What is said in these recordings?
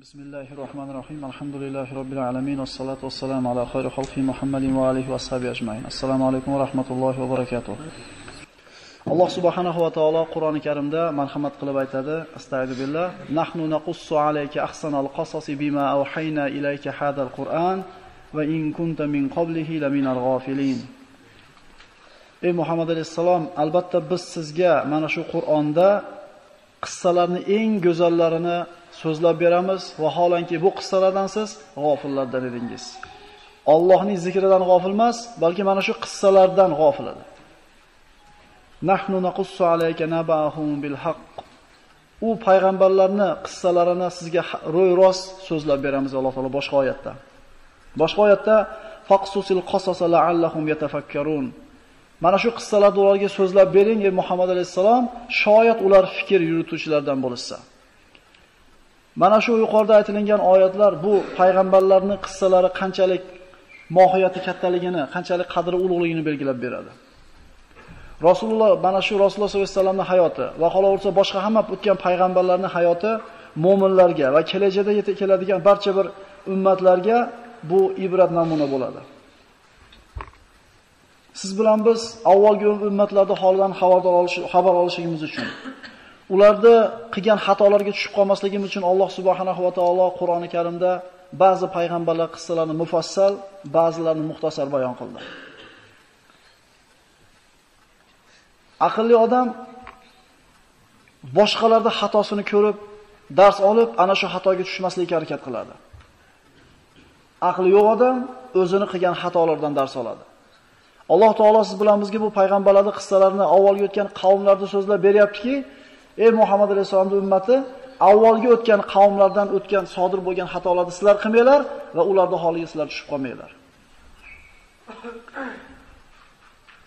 Bismillahirrahmanirrahim. Alhamdulillahi robbil alamin. Wassalatu wassalamu ala khayri xalqi Muhammadin va alihi va ashabihi ajmain. Assalomu alaykum va rahmatullohi va barakatuh. Alloh subhanahu va taolo Qur'oni Karimda marhamat qilib aytadi: Astagfirullah. Nahnu naqussu alayka ahsanal qasasi bima awhayna ilayka hadal Qur'an va in kunta min qablihi laminal ghafilin. Ey Muhammad alayhisalom, albatta biz sizga mana shu Qur'onda qissalarning eng go'zallarini so'zlab beramiz va holanki bu qissalardan siz g'ofillardan edingiz. Allohning zikridan g'ofil emas, balki mana shu qissalardan g'ofil edi. Nahnu naqussu alayka nabahum bil haqq. U payg'ambarlarning qissalarini sizga ro'y-rost so'zlab beramiz Alloh taolo boshqa oyatda. Boshqa oyatda faqsusil qasasa la'allahum yatafakkarun. Mana shu qissalarni ularga so'zlab bering ey Muhammad alayhisalom, shoyat ular fikr yurituvchilardan bo'lsa. Mana shu yuqorida aytilgan oyatlar bu payg'ambarlarning qissalari qanchalik mohiyati kattaligini, qanchalik qadri ulug'ligini belgilab beradi. Rasululloh mana shu Rasululloh sollallohu alayhi vasallamning hayoti va qolaversa boshqa hamma o'tgan payg'ambarlarning hayoti mu'minlarga va kelajakda yetib keladigan barcha bir ummatlarga bu ibrat namuna bo'ladi. Siz bilan biz avvalgi ummatlarning holidan xabar olishimiz uchun, ularda qilgan xatolarga tushib qolmasligimiz uchun Alloh subhanahu va taolo Qur'oni Karimda ba'zi payg'ambarlar qissalarini mufassal, ba'zilarini muxtasar bayon qildi. Aqlli odam boshqalarda xatosini ko'rib, dars olib, ana shu xatoga tushmaslikka harakat qiladi. Aqli yo'q odam o'zini qilgan xatolardan dars oladi. Alloh taolo siz bilan bizga bu payg'ambarlarning qissalarini avvalgi o'tgan qavmlarni so'zlab beryaptiki, ey Muhammad alayhisolamning ummati, avvalgi o'tgan qavmlardan o'tgan sodir bo'lgan xatolarni sizlar qilmanglar va ularning holiga sizlar tushib qolmanglar.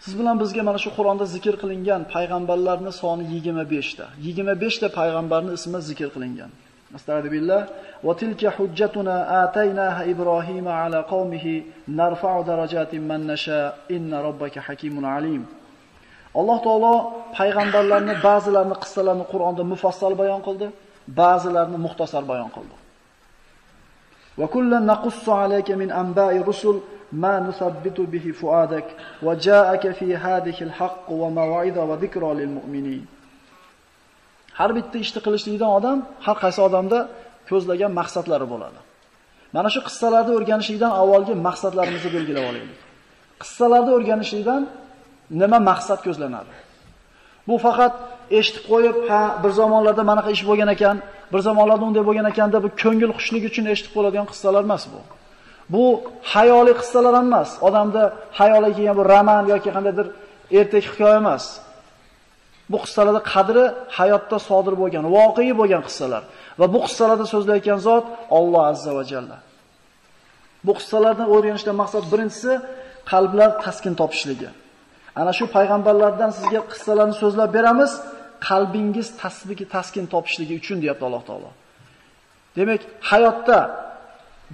Siz bilan bizga mana shu Qur'onda zikr qilingan payg'ambarlarning soni 25 ta. 25 ta payg'ambarning ismi zikr qilingan. Astagfirullah. Va tilka hujjatuna ataynaha Ibrohima ala qaumihi narfa'u darajatin man nasha inna robbaka hakimun alim. Alloh taolo payg'ambarlarni ba'zilarini qissalarini Qur'onda mufassal bayon qildi, ba'zilarini muxtasar bayon qildi. Va kullan naqussu alayka min anba'i rusul ma nusabbitu bihi fuadak va ja'aka fi hadhihi al-haqq va maw'ida va zikra lil mu'minin. Har bitta ishni qilishlikdan odam, har qaysi odamda ko'zlagan maqsadlari bo'ladi. Mana shu qissalarni o'rganishlikdan avvalgi maqsadlarimizni belgilab olaylik. Qissalarni o'rganishlikdan nima maqsad ko'zlanadi? Bu faqat eshitib qo'yib, ha, bir zamonlarda mana shu ish bo'lgan ekan, bir zamonlarda unday bo'lgan ekan deb ko'ngil xushligi uchun eshitib qo'yiladigan qissalar emas bu. Bu hayoliy qissalar emas, odamda hayoliga kelgan bir roman yoki qandaydir ertak hikoya emas. Bu qissalarda qadri hayotda sodir bo'lgan, voqea bo'lgan qissalar va bu qissalarda so'zlayotgan zot Alloh azza va jalla. Bu qissalardan o'rganishdan maqsad birinchisi qalblar taskin topishligi. Ana shu payg'ambarlardan sizga qissalarni so'zlab beramiz, qalbingiz taskin topishligi uchun deyapti Alloh taolo. Demak, hayotda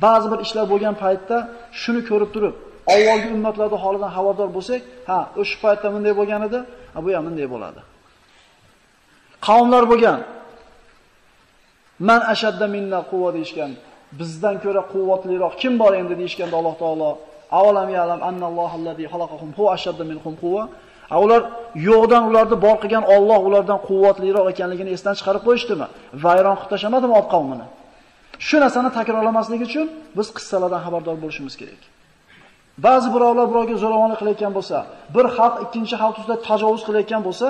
ba'zi bir ishlar bo'lgan paytda shuni ko'rib turib, avvalgi ummatlarning holidan xabardor bo'lsak, ha, o'sha paytda bunday bo'lgan edi, bu ham bunday bo'ladi. Qavmlar bo'lgan. Man ashadda minna quwwa deyishgan. Bizdan ko'ra quvvatliroq kim bor endi deyishganda Alloh taolo avalam ya'lam annallohallazi xalaqahum huwa ashadda minhum quwwa. Ular yo'qdan ularni bor qilgan Alloh ulardan quvvatliroq ekanligini esdan chiqarib qo'yishdimi? Vayron qilib tashamadimi ot qavmini? Shu narsani takrorlamaslik uchun biz qissalardan xabardor bo'lishimiz kerak. Ba'zi birovlar birovga zo'ravonlik qilayotgan bo'lsa, bir xalq ikkinchi xalq ustida tajovuz qilayotgan bo'lsa,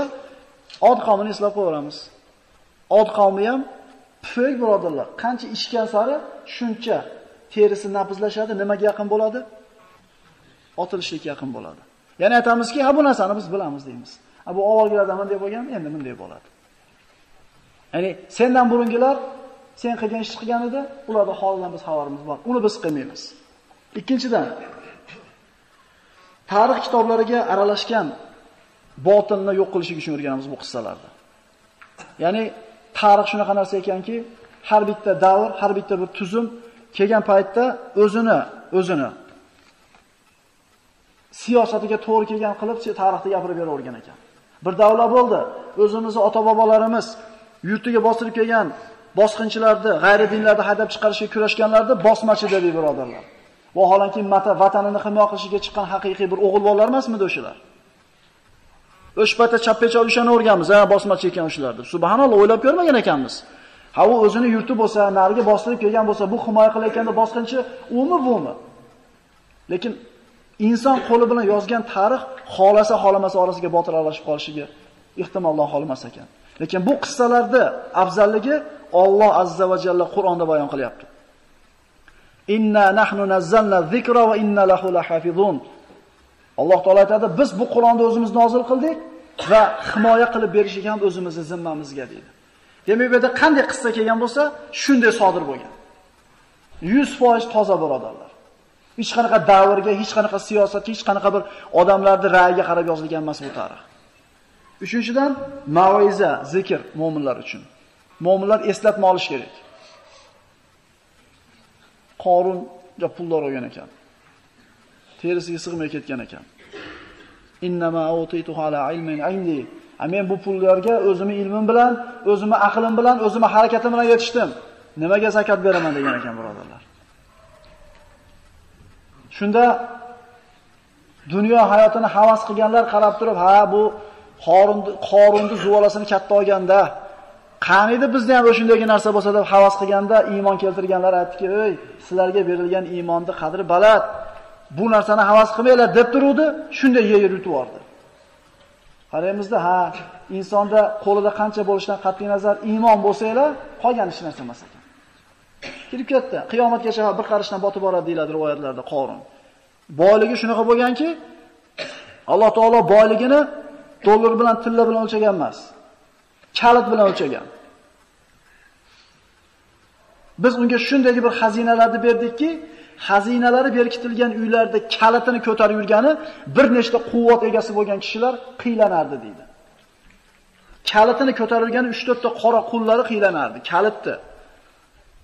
ot qavmini eslab qo'yamiz. Ot qavmi ham pufak birodarlar, qancha ishgan sari shuncha terisi nabizlashadi, nimaga yaqin bo'ladi? Otilishga yaqin bo'ladi. Ya'ni aytamizki, ha bu narsani biz bilamiz deymiz. Bu avvalgilardan bunday bo'lgan, endi bunday bo'ladi. Ya'ni sendan burungilar sen qilgan ishni qilgan edi, ularning holidan biz xabarimiz bor. Uni biz qilmaymiz. Ikkinchidan, tarix kitoblariga aralashgan botilni yo'q qilishga uchun o'rganamiz bu qissalarda. Ya'ni tarix shunaqa narsa ekanki, har bitta davr, har bitta bir tuzum kelgan paytda o'zini siyosatiga to'g'ri kelgan qilib tarixda gapirib beravergan ekan. Bir davlat bo'ldi, o'zimizning ota-bobolarimiz yurtiga bostirib kelgan bosqinchilarni, g'ayri dinlarni haydab chiqarishga kurashganlarni bosmachi dedi, birodarlar. Vaholanki vatanini himoya qilishga chiqqan haqiqiy bir o'g'il bolalar emasmidi o'shalar? O'shpata chappecha olishani o'rganmiz, bosmachi ekan o'shalar deb. Subhanalloh, o'ylab ko'rmagan ekanmiz. Ha, u o'zini yurti bo'lsa, nariga bostirib kelgan bo'lsa, bu himoya qilayotganda bosqinchi umi bumi. Lekin inson qo'li bilan yozgan tarix xolasa xolamasa orasiga botir aralashib qolishiga ehtimoldan xolimas ekan. Lekin bu qissalarda afzalligi Alloh azza va jalla Qur'onda bayon qilyapti. Inna nahnu nazzalna zikra va inna lahu lahafizun. Alloh taolo aytadi, biz bu Qur'onni o'zimiz nozil qildik va himoya qilib berishga ham o'zimizning zimmamizga deydi. Demak, bu yerda qanday qissa kelgan bo'lsa, shunday sodir bo'lgan. 100% toza birodarlar. Hech qanaqa davrga, hech qanaqa siyosatga, hech qanaqa bir odamlarning ra'yiga qarab yozilgan emas bu tarix. Uchinchidan, mav'iza, zikr mu'minlar uchun. Mu'minlar eslatma olish kerak. Qorunga pullar olgan ekan. Terisiga sig'may ketgan ekan. Innama awtituhu ala ilmin indi. Men bu pullarga o'zimning ilmim bilan, o'zimning aqlim bilan, o'zimning harakatim bilan yetishdim. Nimaga zakot beraman degan ekan, birodarlar. Shunda dunyo hayotini havas qilganlar qarab turib, ha bu Qorunni zuvolasini katta olganda, qaniydi bizda ham o'shundagi narsa bo'lsa deb havas qilganda iymon keltirganlar aytdiki, "Ey, sizlarga berilgan iymonning qadri baland. Bu narsani havas qilmanglar" deb turuvdi, shunday yer yutib yubordi. Qaraymizda, ha, insonda qo'lida qancha bo'lishidan qat'iy nazar iymon bo'lsa-la, qolgan hech narsa emas ekan. Kirib ketdi. Qiyomatgacha bir qarashdan botib boradi deyiladi rivoyatlarda Qorun. Boyligi shunaqa bo'lganki, Alloh taolo boyligini dollar bilan, tilla bilan o'lchagan emas. Kalit bilan o'lchagan. Biz unga shunday bir xazinalarni berdikki, xazinalari berkitilgan uylarda kalitini ko'tarib yurgani bir nechta quvvat egasi bo'lgan kishilar qiylanardi deydi. Kalitini ko'tarib yurgani 3-4 ta qora qullari qiylanardi, kalitni.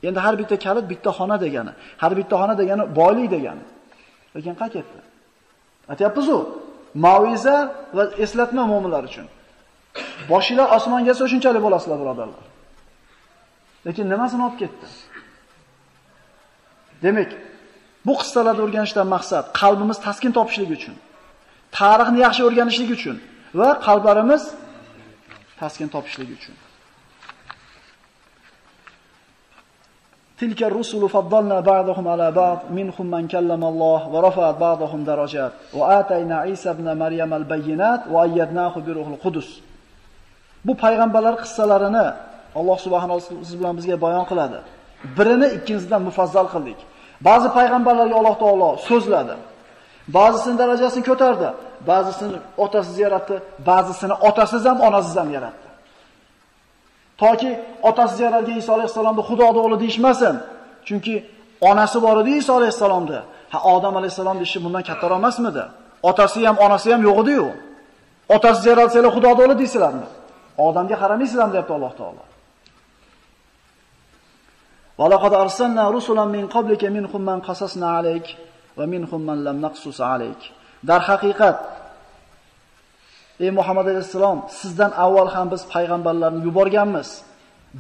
Endi har bitta kalit bitta xona degani. Har bitta xona degani boylik degani. Lekin qayerda? Aytayapmiz-ku, mav'iza va eslatma mu'minlar uchun. Boshinglar osmonga shunchalik bo'lasizlar, birodarlar. Lekin nimasini olib ketdi? Demak, bu qissalarni o'rganishdan maqsad qalbimiz taskin topishligi uchun, tarixni yaxshi o'rganishlik uchun va qalblarimiz taskin topishligi uchun. Tilka rusulu faddalna ba'dahum ala ba'd minhum man kallama Alloh va rafa'at ba'dahum darajat va atayna Isa ibn Maryam al-bayyinat va ayyadnahu bi ruhil qudus. Bu payg'ambarlar qissalarini Alloh subhanahu va taolo siz bilan bizga bayon qiladi. Birini ikkinchisidan mufazzal qildik. Ba'zi payg'ambarlarga Alloh taolo so'zladi. Ba'zisini darajasini ko'tardi, ba'zisini otasiz yaratdi, ba'zisini otasiz ham, onasiz ham yaratdi. Toki otasiz yaratgan Iso alayhisalomni Xudoning o'g'li deyishmasin. Chunki onasi bor edi Iso alayhisalomda. Ha, Odam alayhisalomning ishi bundan kattaroq emasmidi? Otasi ham, onasi ham yo'q edi-yu. Otasiz yaratsalar Xudoning o'g'li deysizlarmi? Odamga qaramaysizlarmi deyapti Alloh taolo. Va laqad arsalna rusulan min qablika minhum man qasasna alayk va minhum man lam naqsus alayk. Dar haqiqat ey Muhammad alayhisalom, sizdan avval ham biz payg'ambarlarni yuborganmiz.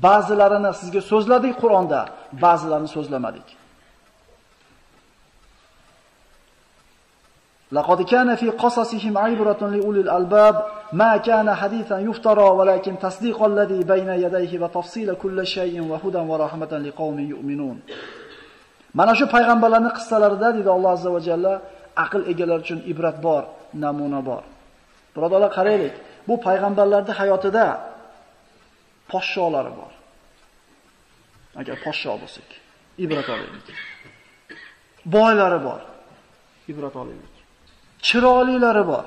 Ba'zilarini sizga so'zladik Qur'onda, ba'zilarini so'zlamadik. Laqad kana fi qasasihim ibratun li ulil albab ma kana hadithan yuftara walakin tasdiqal ladhi bayna yadayhi va tafsila kulli shay'in va hudan va rahmatan liqaumin yu'minun. Mana shu payg'ambarlarning qissalarida deydi Alloh azza va jalla aql egalari uchun ibrat bor, namuna bor. Birodarlar, qaraylik. Bu payg'ambarlarning hayotida podsholari bor. Agar podsho bo'lsak, ibrat olaylik. Boylari bor. Ibrat olaylik. Chiroylilari bor.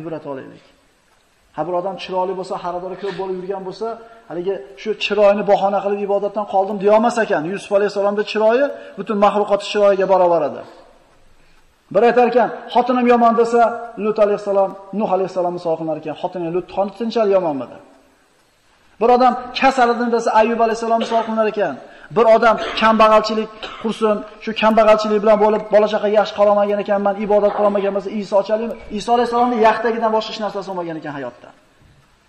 Ibrat olaylik. Ha, bir odam chiroyli bo'lsa, xaridori ko'p bo'lib yurgan bo'lsa, haligi shu chiroyini bahona qilib ibodatdan qoldim deya olmas ekan. Yusuf alayhisalomning chiroyi butun mahluqot chiroyiga barobar edi. Bir aytar ekan, xotinim yomon desa, Lut alayhisalom, Nuh alayhisalomni misol qilar ekan, xotining Lut tinchal yomonmidi? Bir odam kasal edim desa, Ayyub alayhisalom misol qilar ekan. Bir odam kambag'alchilik qursin, shu kambag'alchilik bilan bo'lib bola chaqa yaxshi qolmagan ekanman, ibodat qilmagan bo'lsa, Iso alayhisalomning yaxtagidan boshqa hech narsasi bo'lmagan ekan hayotda.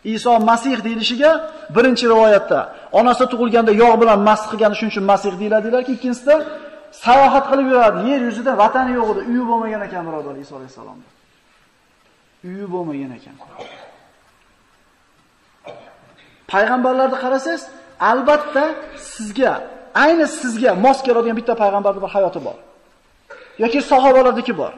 Iso Masih deyilishiga birinchi rivoyatda onasi tug'ilganda yog' bilan masx qilgani shuning uchun Masih deyiladilarki, ikkinchisida sayohat qilib yuradi. Yer yuzida vatani yo'q edi, uyi bo'lmagan ekan birodar Iso alayhisalomda. Uyi bo'lmagan ekan. Payg'ambarlarni qarasangiz, albatta sizga, ayni sizga mos keladigan bitta payg'ambarning bir hayoti bor. Yoki sahobalardagi bor.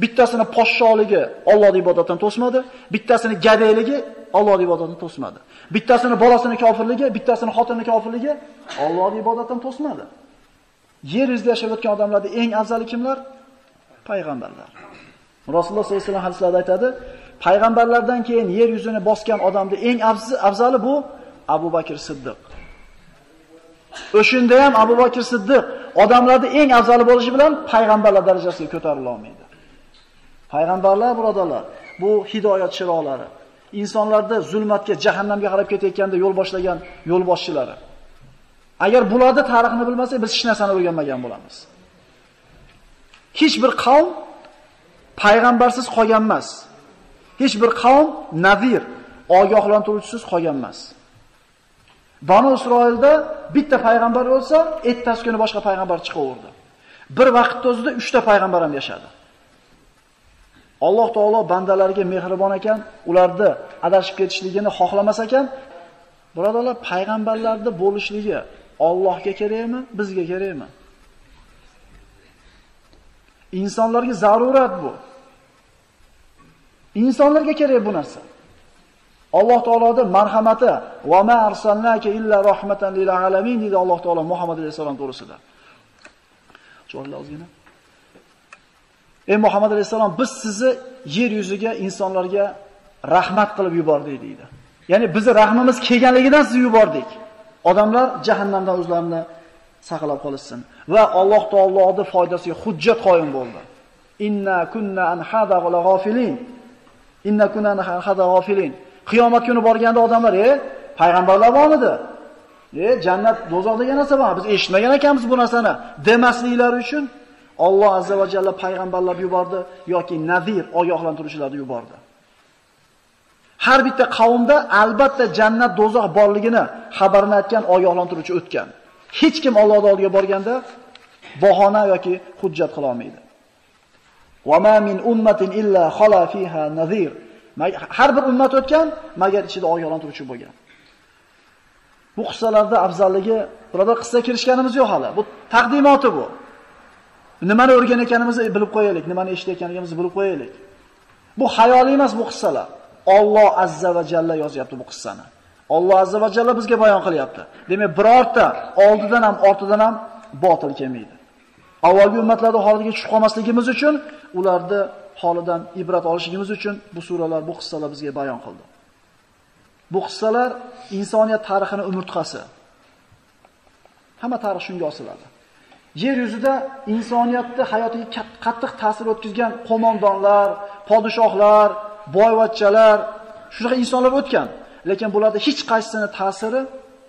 Bittasini podsholigi Allohning ibodatini to'smadi, bittasini gadeyligi Allohning ibodatini to'smadi. Bittasini bolasini kofirligi, bittasini xotini kofirligi Allohning ibodatini to'smadi. Yer yuzida yashayotgan odamlarda eng afzali kimlar? Payg'ambarlar. Rasululloh sollallohu alayhi vasallam hadislarda aytadi, payg'ambarlardan keyin yer yuzini bosgan odamning eng afzali bu Abu Bakr Siddiq. O'shunda ham Abu Bakr Siddiq odamlarda eng afzali bo'lishi bilan payg'ambarlar darajasiga ko'tarila olmaydi. Payg'ambarlar birodarlar, bu hidoyat chiroqlari. Insonlarda zulmatga, jahannamga qarab ketayotganda yo'l boshlagan yo'lboshchilari. Agar bularda tarixini bilmasak, biz hech narsani o'rganmagan bo'lamiz. Hech bir qavm payg'ambarsiz qolgan emas. Hech bir qavm nazir, ogohlantiruvchisiz qolgan emas. Banu Isroilda bitta payg'ambar bo'lsa, ertasi kuni boshqa payg'ambar chiqaverdi. Bir vaqtda o'zida 3 ta payg'ambar ham yashadi. Alloh taolo bandalariga mehribon ekan, ularni adashib ketishligini xohlamas ekan, birodarlar, payg'ambarlarda bo'lishligi Allohga kerakmi, bizga kerakmi? Insonlarga zarurat bu. Insonlarga kerak bu narsa. Alloh taoloning marhamati va ma arsalnaka illa rahmatan lil alamin dedi Alloh taolo Muhammad alayhisalom to'g'risida. Cho'rlar ozgina. Ey Muhammad alayhisalom, biz sizni yer yuziga insonlarga rahmat qilib yubordik deydi. Ya'ni bizning rahmimiz kelganligidan sizni yubordik. Odamlar jahannamdan o'zlarini saqlab qolsin va Alloh taoloning foydasiga hujjat qoyim bo'ldi. Inna kunna an hada g'afilin. Inna kunna an hada g'afilin. Qiyomat kuni borganda odamlar, payg'ambarlar bormidi? Jannat, do'zax degan narsa bor. Biz eshitmagan ekanmiz bu narsani demasliklari uchun Alloh azza va jalla payg'ambarlar yubordi yoki nazir, ogohlantiruvchilarni yubordi. Har bitta qavmda albatta jannat, do'zax borligini xabarini aytgan ogohlantiruvchi o'tgan. Hech kim Allohning oldiga borganda bahona yoki hujjat qila olmaydi. Va ma min ummatin illa khala fiha nazir. Har bir ummat o'tgan, magar ichida ogohlantiruvchi bo'lgan. Bu qissalarda afzalligi, birodar, qissa kirishganimiz yo'q hali. Bu taqdimoti bu. Nimani o'rganayotganimizni bilib qo'yaylik, nimani eshitayotganimizni bilib qo'yaylik. Bu xayoliy emas bu qissalar. Alloh azza va jalla yozyapti bu qissani. Alloh azza va jalla bizga bayon qilyapti. Demak, birorta oldidan ham, ortidan ham botil kelmaydi. Avvalgi ummatlarning holiga tushib qolmasligimiz uchun, ularni holidan ibrat olishimiz uchun bu suralar, bu qissalar bizga bayon qildi. Bu qissalar insoniyat tarixining umurtqasi. Hamma tarix shunga osiladi. Yer yuzida insoniyatning hayotiga qattiq ta'sir o'tkazgan qo'mondonlar, podshohlar, boyvachchalar, shunaqa insonlar o'tgan. Lekin bularda hech qaysisining ta'siri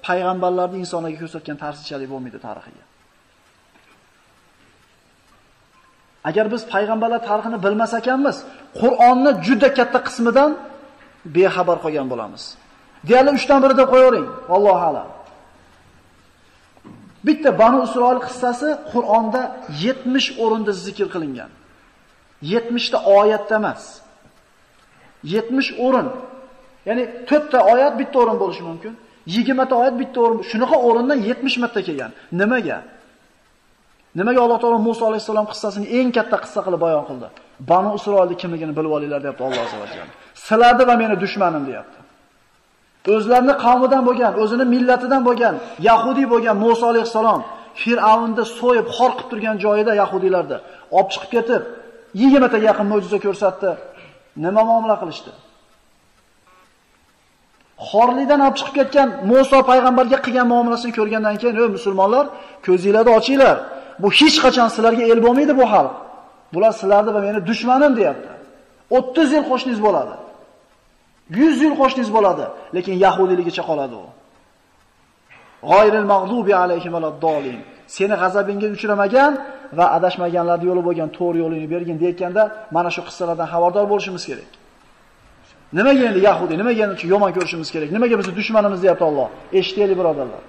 payg'ambarlarning insonlarga ko'rsatgan ta'sirchalik bo'lmaydi tarixiga. Agar biz payg'ambarlar tarixini bilmas ekanmiz, Qur'onni juda katta qismidan bexabar qolgan bo'lamiz. Deyarli 3dan biri deb qo'yavering, vallohu a'lam. Bitta Banu Isroil qissasi Qur'onda 70 o'rinda zikr qilingan. 70 ta oyatda emas. 70 o'rin. Ya'ni 4 ta oyat bitta o'rin bo'lishi mumkin. 20 ta oyat bitta o'rin. Shunaqa o'rindan 70 marta kelgan. Nimaga? Nimaga Alloh taolo Musa alayhisalom qissasini eng katta qissa qilib bayon qildi? Banu Isroilning kimligini bilib olinglar deyapti Alloh azza va jalla. Sizlarni va meni dushmanim deyapti. O'zlarini qavmidan bo'lgan, o'zini millatidan bo'lgan, yahudiy bo'lgan Musa alayhisalom Fir'avnda so'yib xor qilib turgan joyida yahudiylarda olib chiqib ketib 20 taga yaqin mo'jiza ko'rsatdi. Nima muomala qilishdi? Xorlikdan olib chiqib ketgan Musa payg'ambarga qilgan muomalasini ko'rgandan keyin, "Ey musulmonlar, ko'zinglarni ochinglar. Bu hech qachon sizlarga el bo'lmaydi bu xalq. Bular sizlarni va meni dushmanim" deyapti. 30 yil qo'shningiz bo'ladi. 100 yil qo'shningiz bo'ladi, lekin yahudiyligicha qoladi u. G'oyril mag'dubi alayhim valaddolin. Seni g'azabingga uchramagan va adashmaganlarning yo'li bo'lgan to'g'ri yo'lini bergin deyotganda, mana shu qissalardan xabardor bo'lishimiz kerak. Nimaga endi Yahudi, nimaga endi yomon ko'rishimiz kerak? Nimaga bizni dushmanimiz deyapti Alloh? Eshitaylik birodarlar.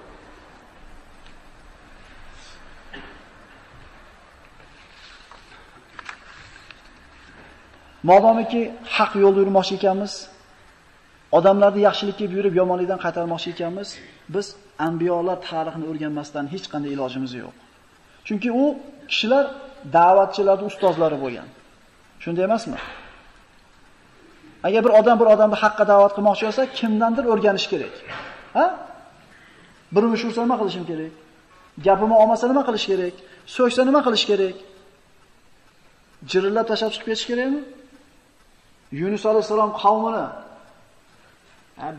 Modomiki haq yo'lda yurmoqchi ekanmiz, odamlarni yaxshilikka buyurib yomonlikdan qaytarmoqchi ekanmiz, biz anbiyolar tarixini o'rganmasdan hech qanday ilojimiz yo'q. Chunki u kishilar da'vatchilarning ustozlari bo'lgan. Shunday emasmi? Agar bir odamni haqqa da'vat qilmoqchi bo'lsa, kimdandir o'rganish kerak. Ha? Birini ursa nima qilishim kerak? Gapimni olmasa nima qilish kerak? So'ksa nima qilish kerak? Jirillab tashlab chiqib ketish kerakmi? Yunus alayhisalom qavmini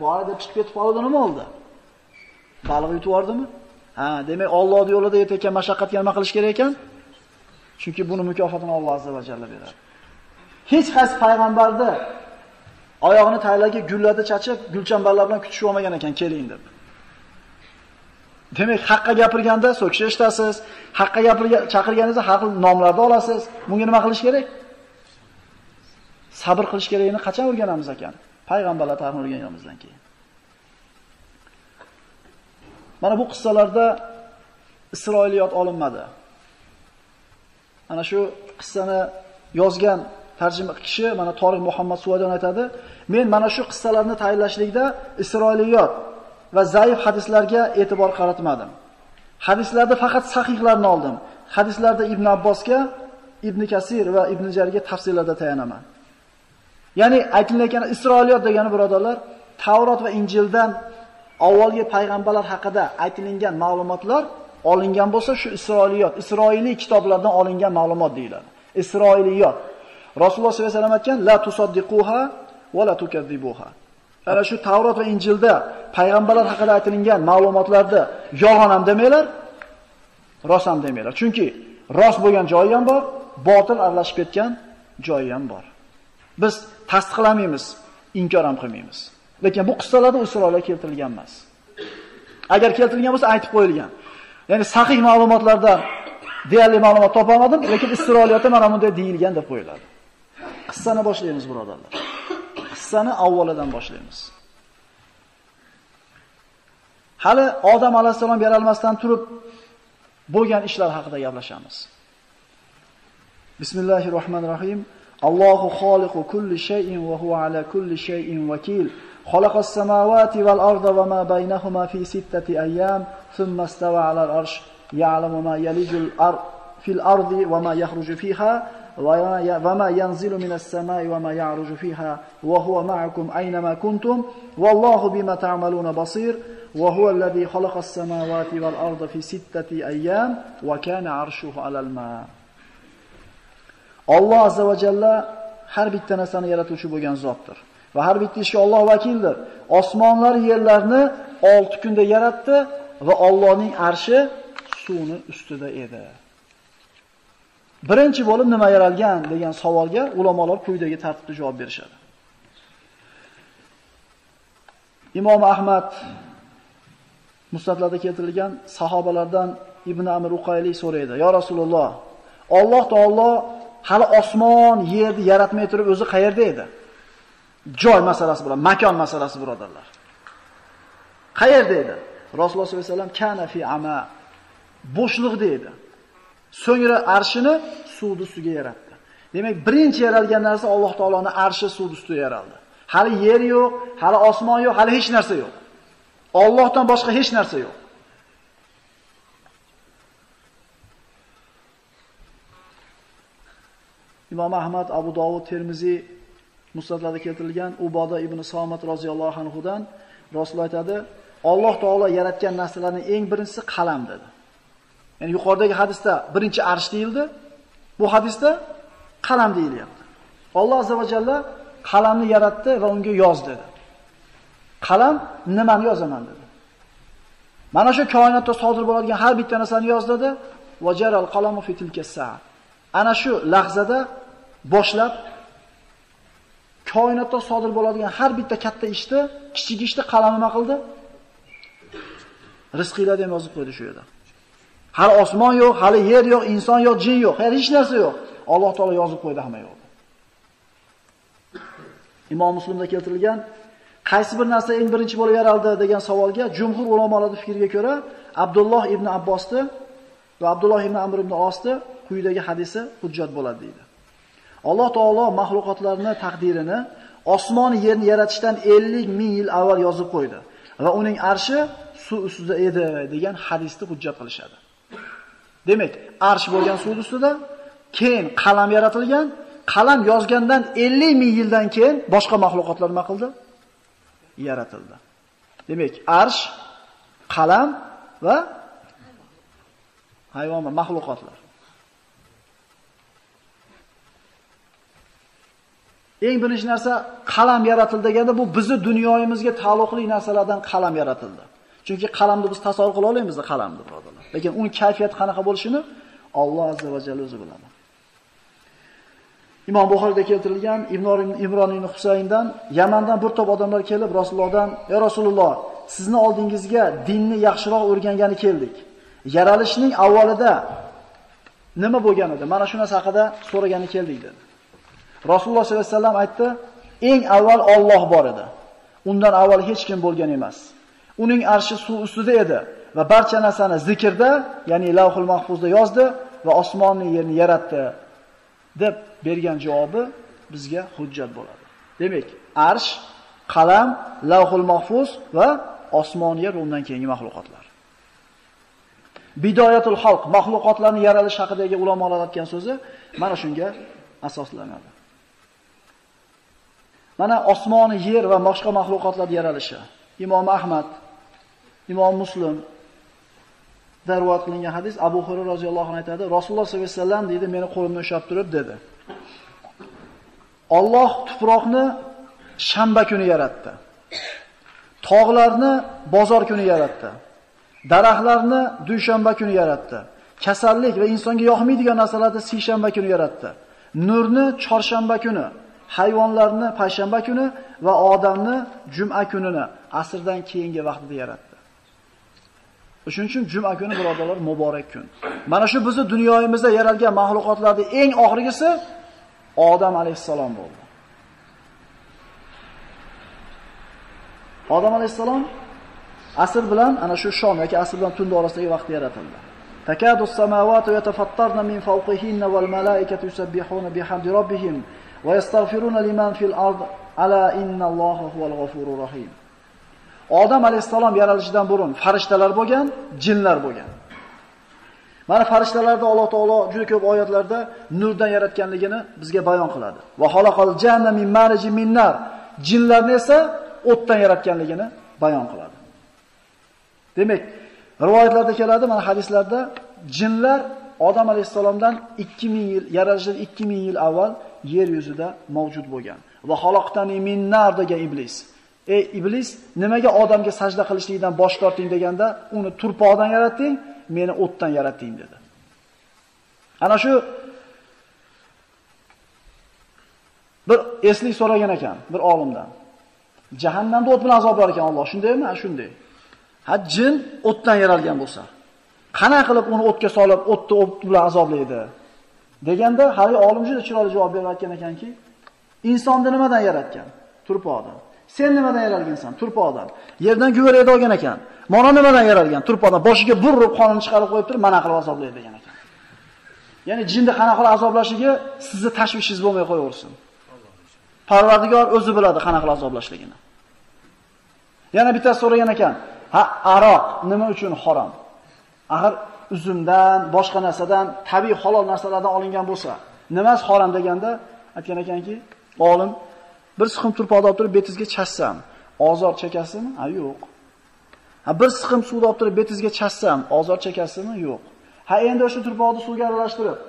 bora deb chiqib ketib qoldi, nima bo'ldi? Baliq yutib yubordimi? Demak Allohning yo'lida yetayotgan mashaqqatga nima qilish kerak ekan? Chunki buni mukofotini Alloh azza va jalla beradi. Hech qaysi payg'ambarda oyog'ini taylarga gullarni chachib, gulchambarlar bilan kutishib olmagan ekan, keling deb. Demak, haqqa gapirganda so'kish eshitasiz, haqqa chaqirganingizda har xil nomlarni olasiz. Bunga nima qilish kerak? Sabr qilish kerakligini qachon o'rganamiz ekan? Payg'ambarlar tarixini o'rganganimizdan keyin. Mana bu qissalarda Isroiliyot olinmadi. Ana shu qissani yozgan tarjima kishi mana Toriq Muhammad Suvaydan aytadi, men mana shu qissalarni tayyorlashlikda Isroiliyot va zaif hadislarga e'tibor qaratmadim. Hadislarda faqat sahihlarni oldim. Hadislarda Ibn Abbosga, Ibn Kasir va Ibn Jarga tafsirlarda tayanaman. Ya'ni aytilayotgan Isroiliyot degani birodarlar, Tavrot va Injildan avvalgi payg'ambarlar haqida aytilingan ma'lumotlar olingan bo'lsa, shu Isroiliyot, Isroiliy kitoblardan olingan ma'lumot deyiladi. Isroiliyot. Rasululloh sollallohu alayhi vasallam aytgan, la tusaddiquha va la tukadzibuha. Ana shu Tavrot va Injilda payg'ambarlar haqida aytilingan ma'lumotlarda yolg'on ham demanglar, rost ham demanglar. Chunki rost bo'lgan joyi ham bor, botil aralashib ketgan joyi ham bor. Biz tasdiqlamaymiz, inkor ham qilmaymiz. Lekin bu qissalarda Isroilga keltirilgan emas. Agar keltirilgan bo'lsa aytib qo'yilgan. Ya'ni sahih ma'lumotlardan deyarli ma'lumot topolmadim, lekin Isroiliyotda mana bunday deyilgan deb qo'yiladi. Qissani boshlaymiz birodarlar. Qissani avvalidan boshlaymiz. Hali Odam alayhisalom yaralmasdan turib bo'lgan ishlar haqida gaplashamiz. Bismillahirrohmanirrohim. Allohu xoliqu kulli shay'in va huwa ala kulli shay'in vakil. Xalaqas samawati val arda va ma baynahuma fi sittati ayyam, thumma istawa ala al-arsh, ya'lamu ma yalijul fil ardi wa ma yakhruju fiha wa ma yanzilu minas samai wa ma ya'ruju fiha wa huwa ma'akum aynama kuntum wallahu bima ta'maluna basir wa huwa alladhi khalaqas samawati wal arda fi sittati ayyam wa kana 'arshuhu 'alal ma. Alloh azza va jalla har bitta narsani yaratuvchi bo'lgan zotdir va har bitta ishga Alloh vakildir. Osmonlar yerlarni 6 kunda yaratdi va Allohning arshi suvni ustida edi. Birinchi bo'lib nima yaralgan degan savolga ulamolar quyidagi tartibda javob berishadi. Imom Ahmad musnadlarda keltirilgan sahobalardan Ibn Amr Uqayli so'raydi: "Ya Rasululloh, Alloh taolo hali osmon, yerni yaratmay turib o'zi qayerda edi?" Joy masalasi bilan, makon masalasi birodarlar. Qayerda edi? Rasululloh sollallohu alayhi vasallam kana fi ama, bo'shliqda edi. So'ngra arshini suvni ustiga yaratdi. Demak, birinchi yaralgan narsa Alloh taoloning arshi suvni ustida yaraldi. Hali yer yo'q, hali osmon yo'q, hali hech narsa yo'q. Allohdan boshqa hech narsa yo'q. Imom Ahmad, Abu Dovud, Termiziy musnadlarda keltirilgan Uboda ibn Somit roziyallohu anhu dan Rasululloh aytadi, Alloh taolo yaratgan narsalarning eng birinchisi qalam dedi. Ya'ni yuqoridagi hadisda birinchi arsh deyildi. Bu hadisda qalam deyilyapti. Alloh azza va jalla qalamni yaratdi va unga yoz dedi. Qalam nimani yozaman dedi. Mana shu koinotda sodir bo'ladigan har bitta narsani yoz dedi. Vajaral qalamu fi tilka sa'a. Ana shu lahzada boshlab koinotda sodir bo'ladigan har bitta katta ishni, kichik ishni qalam nima qildi? Rizqinglarni ham yozib qo'ydi shu yerda. Hali osmon yo'q, hali yer yo'q, inson yo'q, jin yo'q, hech narsa yo'q. Alloh taolo yozib qo'ydi hamma yo'q. Imom Muslimda keltirilgan qaysi bir narsa eng birinchi bo'lib yaraldi degan savolga jumhur ulamolarning fikriga ko'ra Abdulloh ibn Abbosni va Abdulloh ibn Amr ibn Osni quyidagi hadisi hujjat bo'ladi deydi. Alloh taolo mahluqotlarning taqdirini osmon yerni yaratishdan 50 ming yil avval yozib qo'ydi va uning arshi suv ustida edi degan hadisni hujjat qilishadi. Demak, arsh bo'lgan suv ustida, keyin qalam yaratilgan, qalam yozgandan 50 ming yildan keyin boshqa mahluqotlar nima qildi? Yaratildi. Demak, arsh, qalam va hayvonlar, mahluqotlar. Eng birinchi narsa qalam yaratildi deganda bu bizning dunyoyimizga taalluqli narsalardan qalam yaratildi. Chunki qalamni biz tasavvur qila olmaymiz qalamni, birodarlar. Lekin uning kayfiyati qanaqa bo'lishini Alloh azza va jalla o'zi biladi. Imom Buxoriyda keltirilgan Imron ibn Husayndan Yamandan bir to'p odamlar kelib Rasulullohdan: "Ey Rasululloh, sizni oldingizga dinni yaxshiroq o'rgangani keldik. Yaralishning avvalida nima bo'lgan edi? Mana shu narsa haqida so'ragani keldik" dedi. Rasululloh sollallohu alayhi vasallam aytdi: "Eng avval Alloh bor edi. Undan avval hech kim bo'lgan emas. Uning arshi suv ustida edi va barcha narsani zikrda, ya'ni Lavhul Mahfuzda yozdi va osmonni yerni yaratdi" deb bergan javobi bizga hujjat bo'ladi. Demak, arsh, qalam, Lavhul Mahfuz va osmon yer undan keyingi mahluqotlar. Bidoyatul xalq, mahluqotlarning yaralishi haqidagi ulamolar aytgan so'zi mana shunga asoslanadi. Mana osmoni, yer va boshqa mahluqotlar yaralishi. Imom Ahmad, Imom Muslim da rivoyat qilingan hadis Abu Hurayra roziyallohu anhu aytadi, Rasululloh sollallohu alayhi vasallam deydi, meni qo'limni ushlab turib dedi: Alloh tuproqni shanba kuni yaratdi. Tog'larni bozor kuni yaratdi. Daraxtlarni dushanba kuni yaratdi. Kasallik va insonga yoqmaydigan narsalarni seshanba kuni yaratdi. Nurni chorshanba kuni, hayvonlarni payshanba kuni va odamni juma kunini asrdan keyingi vaqtida yaratdi. Shuning uchun juma kuni birodarlar muborak kun. Mana shu bizning dunyoyimizda yaralgan mahluqotlarning eng oxirgisi Odam alayhissalom bo'ldi. Odam alayhissalom asr bilan ana shu shom yoki asr bilan tund orasidagi vaqtda yaratildi. Takadu as-samawati yatafattarna min fawqihinna wal malaikatu yusabbihuna bihamdi rabbihim va yastaghfiruna liman fil ard ala inna Alloha huval g'afurur rahim. Odam alayhissalom yaralishidan burun farishtalar bo'lgan, jinlar bo'lgan. Mana farishtalarda Alloh taolo juda ko'p oyatlarda nurdan yaratganligini bizga bayon qiladi. Va xalaqal janna min marjin min nar. Jinlarni esa o'tdan yaratganligini bayon qiladi. Demak, rivoyatlarda keladi, mana hadislarda jinlar Odam alayhissalomdan 2000 yil, yaralishidan 2000 yil avval yer yuzida mavjud bo'lgan. Va xalaqtani min nar degan iblis. Ey iblis, nimaga odamga sajda qilishlikdan bosh torting deganda, uni turpoqdan yaratding, meni o'tdan yaratding dedi. Ana shu bir eslik so'ragan ekan bir olimdan. Jahannamda o't bilan azoblar ekan Alloh, shundaymi? Ha, shunday. Ha, jin o'tdan yaralgan bo'lsa, qana qilib uni o'tga solib, o'tni o't bilan azoblaydi deganda, hali olim juda chiroyli javob berayotgan ekanki, insonni nimadan yaratgan? Turpoqdan. Sen nimadan yaralgansan? Turpoqdan. Yerdan guvarayda olgan ekan. Mana nimadan yaralgan? Turpoqdan. Boshiga burib qonini chiqarib qo'yib turib, mana qilib azoblaydi degan ekan. Ya'ni jinni qana qilib azoblashligi sizni tashvishingiz bo'lmay qo'yaversin. Parvardigor o'zi biladi qana qilib azoblashligini. Yana bitta so'ragan ekan. Ha, aroq nima uchun harom? Axir uzumdan, boshqa narsadan, tabiiy halol narsalardan olingan bo'lsa, nimasi harom deganda aytgan ekanki, olim bir siqim turpoqni olib turib betingizga chassam, ozor chekasizmi? Ha, yo'q. Ha, bir siqim suvni olib turib betingizga chassam, ozor chekasizmi? Yo'q. Ha, endi o'sha turpoqni suvga aralashtirib,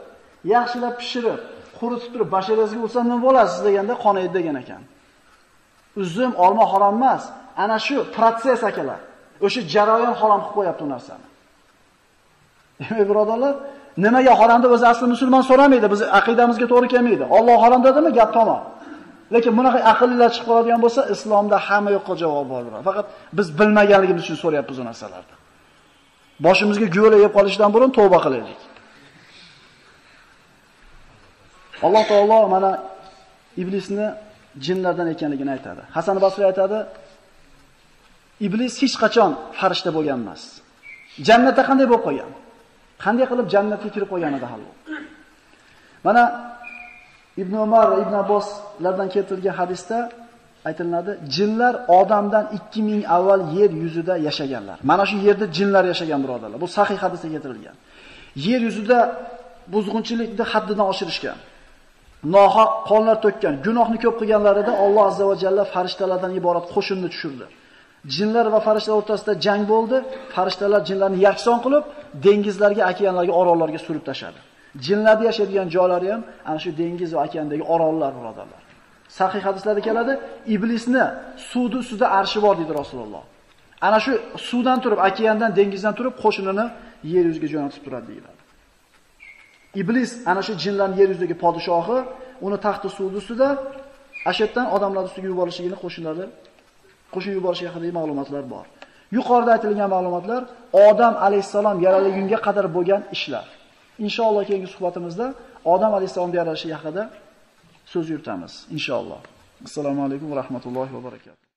yaxshilab pishirib, quritib turib basharangizga ursam nima bo'lasiz deganda qonaydi degan ekan. Uzum, olma harom emas, ana shu proses akalar. O'sha jarayon harom qilib qo'yapti u narsani. Demak, birodarlar, nimaga harom deb o'zi asli musulmon so'ramaydi, biz aqidamizga to'g'ri kelmaydi. Alloh harom dedimi? Gap tamom. Lekin bunaqa aqllilar chiqib qoladigan bo'lsa, islomda hamma yo'qqa javob bor. Faqat biz bilmaganligimiz uchun so'rayapmiz bu narsalarni. Boshimizga go'la yeb qolishdan burun tavba qilaylik. Alloh taolo mana iblisni jinlardan ekanligini aytadi. Hasan Basriy aytadi, iblis hech qachon farishta bo'lgan emas. Jannatda qanday bo'lib qolgan? Qanday qilib jannatga kirib qolgan edi hali? Mana Ibn Umar va Ibn Abboslardan keltirilgan hadisda aytiladi, jinlar odamdan 2000 avval yer yuzida yashaganlar. Mana shu yerda jinlar yashagan birodarlar. Bu sahih hadisda keltirilgan. Yer yuzida buzg'unchilikni haddidan oshirishgan. Nohaq qonlar to'kkan, gunohni ko'p qilganlarida Alloh azza va jalla farishtalardan iborat qo'shinni tushirdi. Jinlar va farishtalar o'rtasida jang bo'ldi. Farishtalar jinlarni yakson qilib, dengizlarga, okeanlarga, orollarga surib tashladi. Jinlarda yashaydigan joylari ham ana shu dengiz va okeandagi orollar birodarlar. Sahih hadislarda keladi, iblisni suvni ustida arshi bor dedi Rasululloh. Ana shu suvdan turib, okeandan, dengizdan turib qo'shinini yer yuziga jo'natib turadi deyiladi. Iblis ana shu jinlarning yer yuzidagi podshohi, uni taxti suvni ustida, ashaddan odamlar ustiga yuborishligini qo'shin yuborishi haqidagi ma'lumotlar bor. Yuqorida aytilgan ma'lumotlar Odam alayhisalom yaralgunga qadar bo'lgan ishlar. Inshaalloh keyingi suhbatimizda Odam alayhisalom yaralishi haqida so'z yuritamiz, inshaalloh. Assalomu alaykum va rahmatullohi va barakatuh.